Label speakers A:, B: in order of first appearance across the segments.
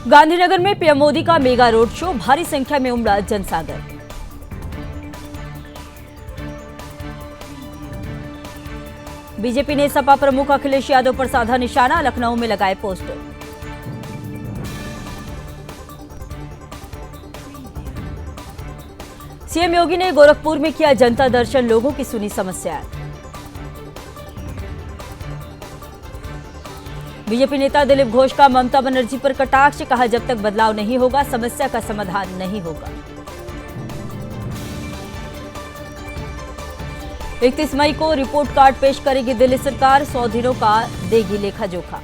A: गांधीनगर में पीएम मोदी का mega road show, भारी संख्या में उमड़ा जनसागर। बीजेपी ने सपा प्रमुख अखिलेश यादव पर साधा निशाना, लखनऊ में लगाए पोस्टर। सीएम योगी ने गोरखपुर में किया जनता दर्शन, लोगों की सुनी समस्याएं। बीजेपी नेता दिलीप घोष का ममता बनर्जी पर कटाक्ष, कहा जब तक बदलाव नहीं होगा समस्या का समाधान नहीं होगा। 31 मई को रिपोर्ट कार्ड पेश करेगी दिल्ली सरकार, 100 दिनों का देगी लेखा जोखा।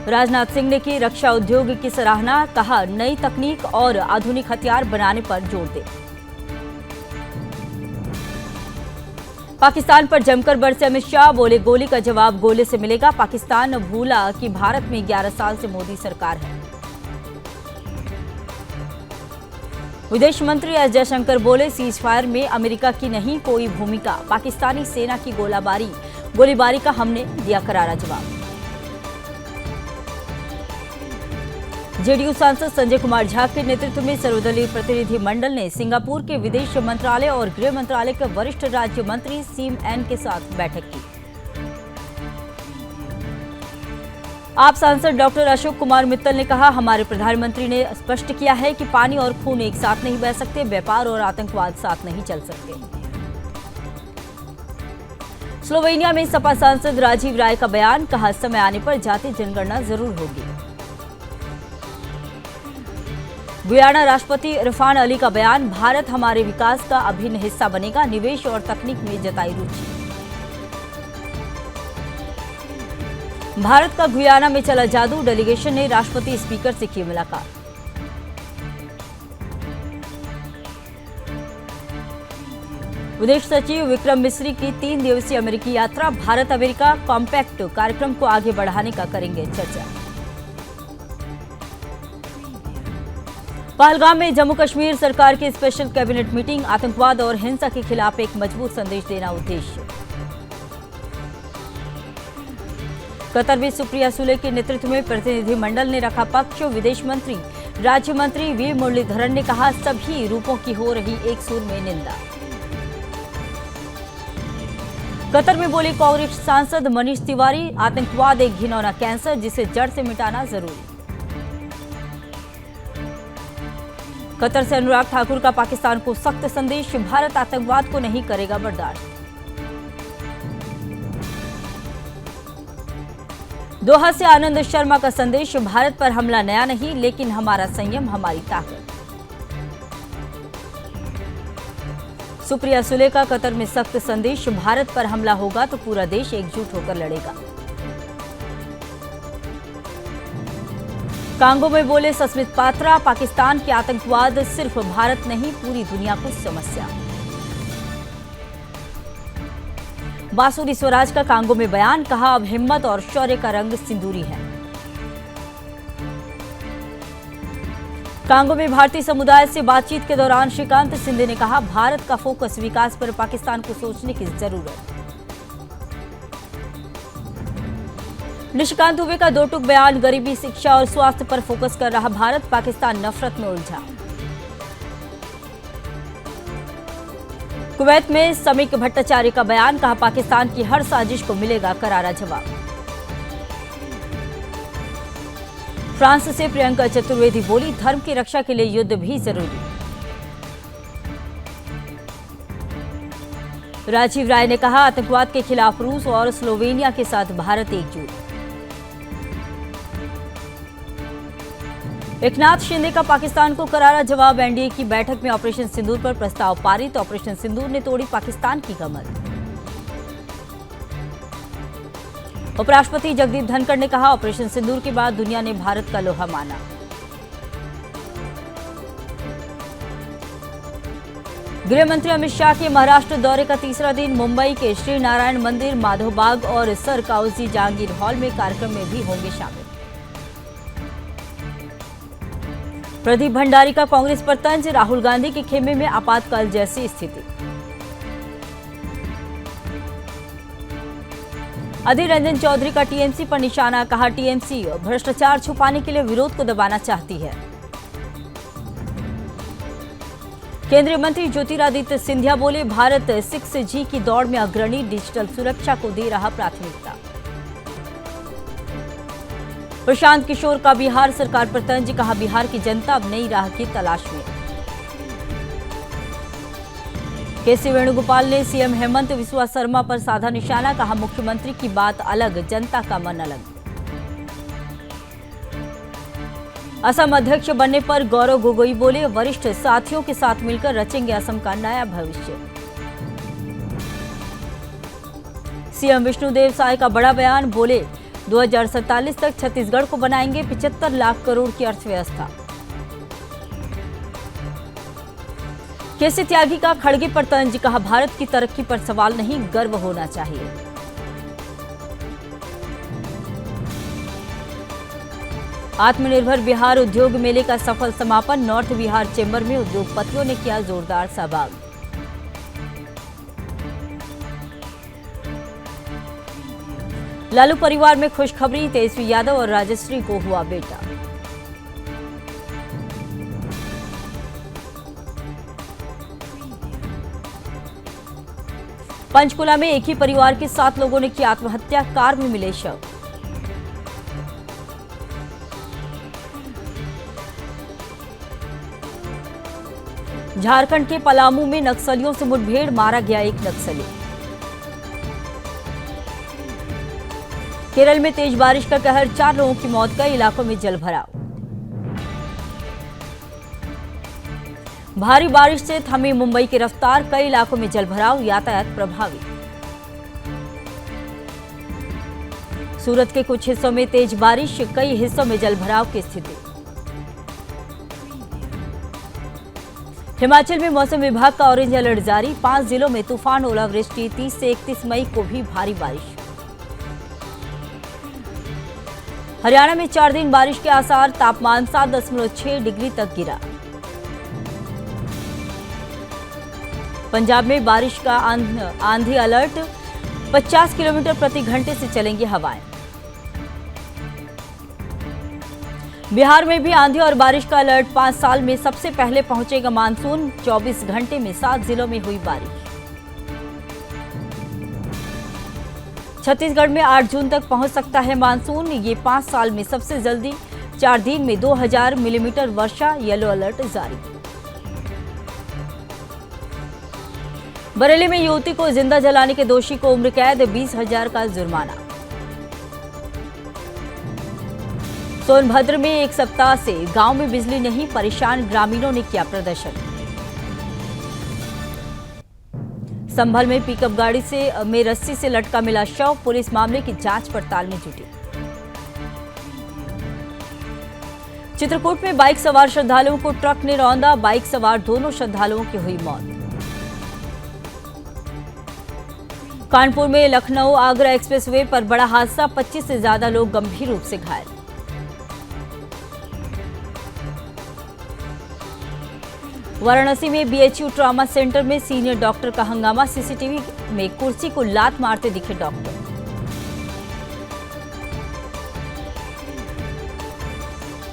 A: राजनाथ सिंह ने की रक्षा उद्योग की सराहना, कहा नई तकनीक और आधुनिक हथियार बनाने पर जोर दे। पाकिस्तान पर जमकर बरसे अमित शाह, बोले गोली का जवाब गोले से मिलेगा। पाकिस्तान भूला कि भारत में 11 साल से मोदी सरकार है। विदेश मंत्री एस जयशंकर बोले सीज फायर में अमेरिका की नहीं कोई भूमिका, पाकिस्तानी सेना की गोलीबारी का हमने दिया करारा जवाब। जेडीयू सांसद संजय कुमार झा के नेतृत्व में सर्वदलीय प्रतिनिधि मंडल ने सिंगापुर के विदेश मंत्रालय और गृह मंत्रालय के वरिष्ठ राज्य मंत्री सीम एन के साथ बैठक की। आप सांसद डॉक्टर अशोक कुमार मित्तल ने कहा हमारे प्रधानमंत्री ने स्पष्ट किया है कि पानी और खून एक साथ नहीं बह सकते, व्यापार और आतंकवाद साथ नहीं चल सकते। स्लोवेनिया में सपा सांसद राजीव राय का बयान, कहा समय आने पर जातीय जनगणना जरूर होगी। गुयाना राष्ट्रपति इरफान अली का बयान, भारत हमारे विकास का अभिन्न हिस्सा बनेगा, निवेश और तकनीक में जताई रुचि। भारत का गुयाना में चला जादू, डेलीगेशन ने राष्ट्रपति स्पीकर से की मुलाकात। विदेश सचिव विक्रम मिस्री की 3 दिवसीय अमेरिकी यात्रा, भारत अमेरिका कॉम्पैक्ट कार्यक्रम को आगे बढ़ाने का करेंगे चर्चा। पहलगाम में जम्मू कश्मीर सरकार की स्पेशल कैबिनेट मीटिंग, आतंकवाद और हिंसा के खिलाफ एक मजबूत संदेश देना उद्देश्य। कतर में सुप्रिया सुले के नेतृत्व में प्रतिनिधिमंडल ने रखा पक्ष, विदेश मंत्री राज्य मंत्री वी मुरलीधरन ने कहा सभी रूपों की हो रही एक सुर में निंदा। कतर में बोले कांग्रेस सांसद मनीष तिवारी, आतंकवाद एक घिनौना कैंसर जिसे जड़ से मिटाना जरूरी। कतर से अनुराग ठाकुर का पाकिस्तान को सख्त संदेश, भारत आतंकवाद को नहीं करेगा बर्दाश्त। दोहा से आनंद शर्मा का संदेश, भारत पर हमला नया नहीं लेकिन हमारा संयम हमारी ताकत। सुप्रिया सुले का कतर में सख्त संदेश, भारत पर हमला होगा तो पूरा देश एकजुट होकर लड़ेगा। कांगो में बोले सस्मित पात्रा, पाकिस्तान के आतंकवाद सिर्फ भारत नहीं पूरी दुनिया को समस्या। बांसुरी स्वराज का कांगो में बयान, कहा अब हिम्मत और शौर्य का रंग सिंदूरी है। कांगो में भारतीय समुदाय से बातचीत के दौरान श्रीकांत सिंधे ने कहा भारत का फोकस विकास पर पाकिस्तान को सोचने की जरूरत। निशिकांत दुबे का 2 टूक बयान, गरीबी शिक्षा और स्वास्थ्य पर फोकस कर रहा भारत, पाकिस्तान नफरत में उलझा। कुवैत में समीक भट्टाचार्य का बयान, कहा पाकिस्तान की हर साजिश को मिलेगा करारा जवाब। फ्रांस से प्रियंका चतुर्वेदी बोली धर्म की रक्षा के लिए युद्ध भी जरूरी। राजीव राय ने कहा आतंकवाद के खिलाफ रूस और स्लोवेनिया के साथ भारत एकजुट। एकनाथ शिंदे का पाकिस्तान को करारा जवाब, एनडीए की बैठक में ऑपरेशन सिंदूर पर प्रस्ताव पारित, ऑपरेशन सिंदूर ने तोड़ी पाकिस्तान की कमर। उपराष्ट्रपति जगदीप धनखड़ ने कहा ऑपरेशन सिंदूर के बाद दुनिया ने भारत का लोहा माना। गृह मंत्री अमित शाह के महाराष्ट्र दौरे का तीसरा दिन, मुंबई के श्री नारायण मंदिर, माधवबाग और सर काउजी जहांगीर हॉल में कार्यक्रम में भी होंगे शामिल। प्रदीप भंडारी का कांग्रेस पर तंज, राहुल गांधी के खेमे में आपातकाल जैसी स्थिति। अधीर रंजन चौधरी का टीएमसी पर निशाना, कहा टीएमसी भ्रष्टाचार छुपाने के लिए विरोध को दबाना चाहती है। केंद्रीय मंत्री ज्योतिरादित्य सिंधिया बोले, भारत 6G की दौड़ में अग्रणी, डिजिटल सुरक्षा को दे रहा प्राथमिकता। प्रशांत किशोर का बिहार सरकार पर तंज, कहा बिहार की जनता अब नई राह की तलाश में। केसी वेणुगोपाल ने सीएम हेमंत बिस्वा शर्मा पर साधा निशाना, कहा मुख्यमंत्री की बात अलग, जनता का मन अलग। असम अध्यक्ष बनने पर गौरव गोगोई बोले, वरिष्ठ साथियों के साथ मिलकर रचेंगे असम का नया भविष्य। सीएम विष्णुदेव साय का बड़ा बयान, बोले 2047 तक छत्तीसगढ़ को बनाएंगे 75 लाख करोड़ की अर्थव्यवस्था। केसी त्यागी का खड़गे पर तंज, कहा भारत की तरक्की पर सवाल नहीं, गर्व होना चाहिए। आत्मनिर्भर बिहार उद्योग मेले का सफल समापन, नॉर्थ बिहार चेंबर में उद्योगपतियों ने किया जोरदार सहभाग। लालू परिवार में खुशखबरी, तेजस्वी यादव और राजश्री को हुआ बेटा। पंचकुला में एक ही परिवार के 7 लोगों ने की आत्महत्या, कार में मिले शव। झारखंड के पलामू में नक्सलियों से मुठभेड़, मारा गया एक नक्सली। केरल में तेज बारिश का कहर, 4 लोगों की मौत, कई इलाकों में जलभराव। भारी बारिश से थमी मुंबई की रफ्तार, कई इलाकों में जलभराव, यातायात प्रभावित। सूरत के कुछ हिस्सों में तेज बारिश, कई हिस्सों में जलभराव की स्थिति। हिमाचल में मौसम विभाग का ऑरेंज अलर्ट जारी, 5 जिलों में तूफान, ओलावृष्टि, 30 से 31 मई को भी भारी बारिश। हरियाणा में 4 दिन बारिश के आसार, तापमान 7.6 डिग्री तक गिरा। पंजाब में बारिश का आंधी अलर्ट, 50 किलोमीटर प्रति घंटे से चलेंगी हवाएं। बिहार में भी आंधी और बारिश का अलर्ट, 5 साल में सबसे पहले पहुंचेगा मानसून, 24 घंटे में 7 जिलों में हुई बारिश। छत्तीसगढ़ में 8 जून तक पहुंच सकता है मानसून, ये 5 साल में सबसे जल्दी, 4 दिन में 2000 मिलीमीटर वर्षा, येलो अलर्ट जारी। बरेली में युवती को जिंदा जलाने के दोषी को उम्र कैद, 20,000 का जुर्माना। सोनभद्र में एक सप्ताह से गांव में बिजली नहीं, परेशान ग्रामीणों ने किया प्रदर्शन। संभल में पिकअप गाड़ी में रस्सी से लटका मिला शव, पुलिस मामले की जांच पड़ताल में जुटी। चित्रकूट में बाइक सवार श्रद्धालुओं को ट्रक ने रौंदा, बाइक सवार दोनों श्रद्धालुओं की हुई मौत। कानपुर में लखनऊ आगरा एक्सप्रेसवे पर बड़ा हादसा, 25 से ज्यादा लोग गंभीर रूप से घायल। वाराणसी में बीएचयू ट्रॉमा सेंटर में सीनियर डॉक्टर का हंगामा, सीसीटीवी में कुर्सी को लात मारते दिखे डॉक्टर।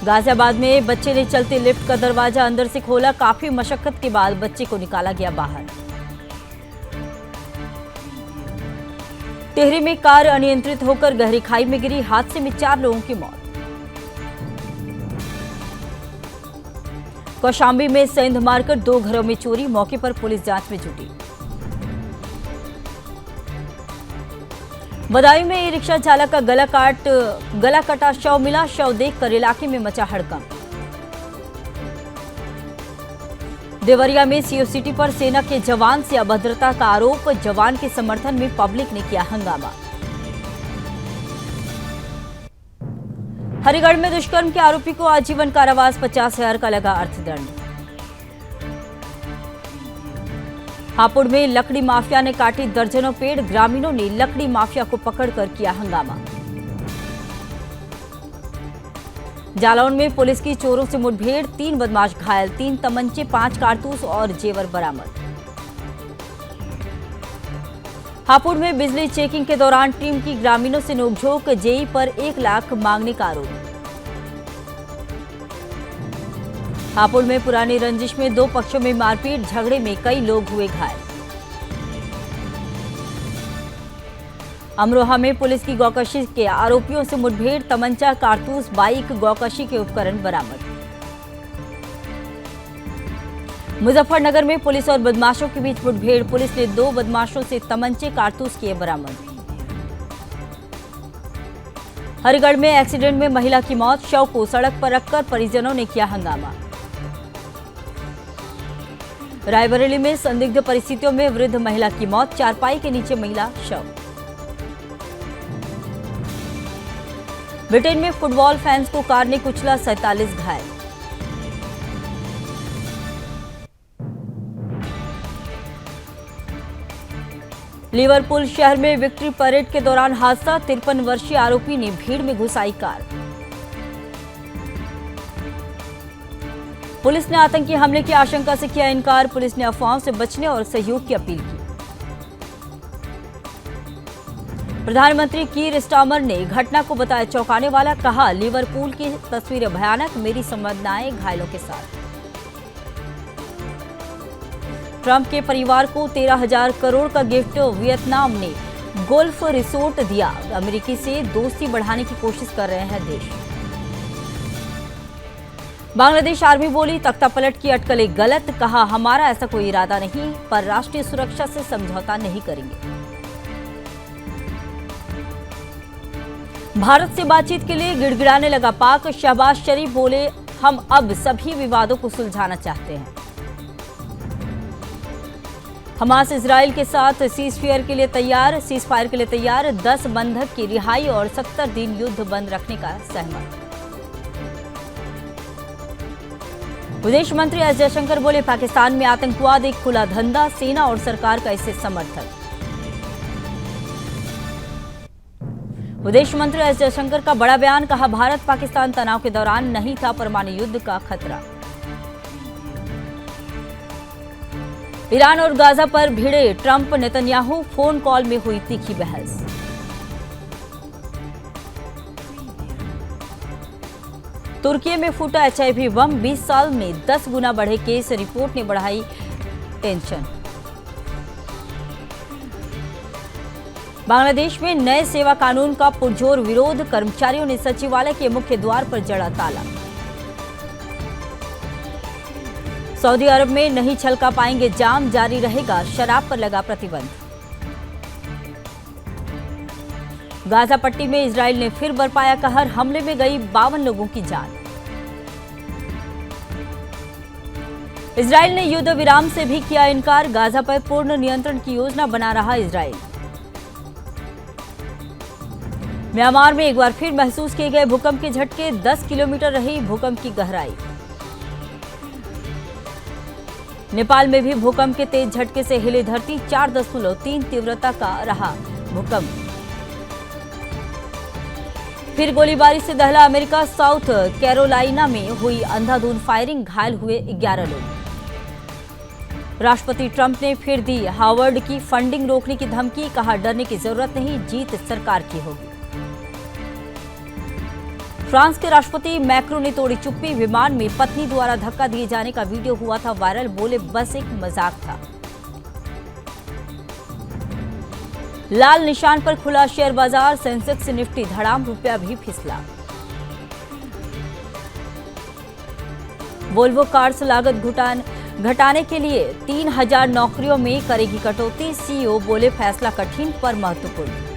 A: गाजियाबाद में बच्चे ने चलते लिफ्ट का दरवाजा अंदर से खोला, काफी मशक्कत के बाद बच्चे को निकाला गया बाहर। टिहरी में कार अनियंत्रित होकर गहरी खाई में गिरी, हादसे में 4 लोगों की मौत। कौशाम्बी में सेंध मारकर 2 घरों में चोरी, मौके पर पुलिस जांच में जुटी। बदायूं में ई रिक्शा चालक का गला कटा शव मिला, शव देखकर इलाके में मचा हड़कंप। देवरिया में सीओ-सिटी पर सेना के जवान से अभद्रता का आरोप, जवान के समर्थन में पब्लिक ने किया हंगामा। हरिगढ़ में दुष्कर्म के आरोपी को आजीवन कारावास, 50,000 का लगा अर्थदंड। हापुड़ में लकड़ी माफिया ने काटी दर्जनों पेड़, ग्रामीणों ने लकड़ी माफिया को पकड़कर किया हंगामा। जालौन में पुलिस की चोरों से मुठभेड़, 3 बदमाश घायल, 3 तमंचे, 5 कारतूस और जेवर बरामद। हापुड़ में बिजली चेकिंग के दौरान टीम की ग्रामीणों से नोकझोंक, जेई पर 1 लाख मांगने का आरोप। हापुड़ में पुरानी रंजिश में 2 पक्षों में मारपीट, झगड़े में कई लोग हुए घायल। अमरोहा में पुलिस की गौकशी के आरोपियों से मुठभेड़, तमंचा, कारतूस, बाइक, गौकशी के उपकरण बरामद। मुजफ्फरनगर में पुलिस और बदमाशों के बीच मुठभेड़, पुलिस ने 2 बदमाशों से तमंचे, कारतूस किए बरामद। हरिगढ़ में एक्सीडेंट में महिला की मौत, शव को सड़क पर रखकर परिजनों ने किया हंगामा। रायबरेली में संदिग्ध परिस्थितियों में वृद्ध महिला की मौत, चारपाई के नीचे महिला शव। ब्रिटेन में फुटबॉल फैंस को कार ने कुचला, 47 घायल। लिवरपूल शहर में विक्ट्री परेड के दौरान हादसा, 53 वर्षीय आरोपी ने भीड़ में घुसाई कार। पुलिस ने आतंकी हमले की आशंका से किया इनकार, पुलिस ने अफवाहों से बचने और सहयोग की अपील की। प्रधानमंत्री कीर स्टार्मर ने घटना को बताया चौंकाने वाला, कहा लिवरपूल की तस्वीरें भयानक, मेरी संवेदनाएं घायलों के साथ। ट्रंप के परिवार को 13,000 करोड़ का गिफ्ट, वियतनाम ने गोल्फ रिसोर्ट दिया, अमेरिकी से दोस्ती बढ़ाने की कोशिश कर रहे हैं देश। बांग्लादेश आर्मी बोली तख्तापलट की अटकलें गलत, कहा हमारा ऐसा कोई इरादा नहीं, पर राष्ट्रीय सुरक्षा से समझौता नहीं करेंगे। भारत से बातचीत के लिए गिड़गिड़ाने लगा पाक, शहबाज शरीफ बोले हम अब सभी विवादों को सुलझाना चाहते हैं। हमास इजराइल के साथ सीजफायर के लिए तैयार, 10 बंधक की रिहाई और 70 दिन युद्ध बंद रखने का सहमत। विदेश मंत्री एस जयशंकर बोले पाकिस्तान में आतंकवाद एक खुला धंधा, सेना और सरकार का इसे समर्थन। विदेश मंत्री एस जयशंकर का बड़ा बयान, कहा भारत पाकिस्तान तनाव के दौरान नहीं था परमाणु युद्ध का खतरा। ईरान और गाजा पर भिड़े ट्रंप नेतन्याहू, फोन कॉल में हुई तीखी बहस। तुर्की में फूटा HIV बम, 20 साल में 10 गुना बढ़े केस, रिपोर्ट ने बढ़ाई टेंशन। बांग्लादेश में नए सेवा कानून का पुरजोर विरोध, कर्मचारियों ने सचिवालय के मुख्य द्वार पर जड़ा ताला। सऊदी अरब में नहीं छलका पाएंगे जाम, जारी रहेगा, शराब पर लगा प्रतिबंध। गाजा पट्टी में इजराइल ने फिर बरपाया कहर, हमले में गई 52 लोगों की जान। इजराइल ने युद्ध विराम से भी किया इनकार, गाजा पर पूर्ण नियंत्रण की योजना बना रहा इजराइल। म्यांमार में एक बार फिर महसूस किए गए भूकंप के झटके, 10 किलोमीटर रही भूकंप की गहराई। नेपाल में भी भूकंप के तेज झटके से हिली धरती, 4.3 तीव्रता का रहा भूकंप। फिर गोलीबारी से दहला अमेरिका, साउथ कैरोलाइना में हुई अंधाधुंध फायरिंग, घायल हुए 11 लोग। राष्ट्रपति ट्रंप ने फिर दी हार्वर्ड की फंडिंग रोकने की धमकी, कहा डरने की जरूरत नहीं, जीत सरकार की होगी। फ्रांस के राष्ट्रपति मैक्रों ने तोड़ी चुप्पी, विमान में पत्नी द्वारा धक्का दिए जाने का वीडियो हुआ था वायरल, बोले बस एक मजाक था। लाल निशान पर खुला शेयर बाजार, सेंसेक्स निफ्टी धड़ाम, रुपया भी फिसला। वोल्वो कार्स लागत घटाने के लिए 3,000 नौकरियों में करेगी कटौती, CEO बोले फैसला कठिन पर महत्वपूर्ण।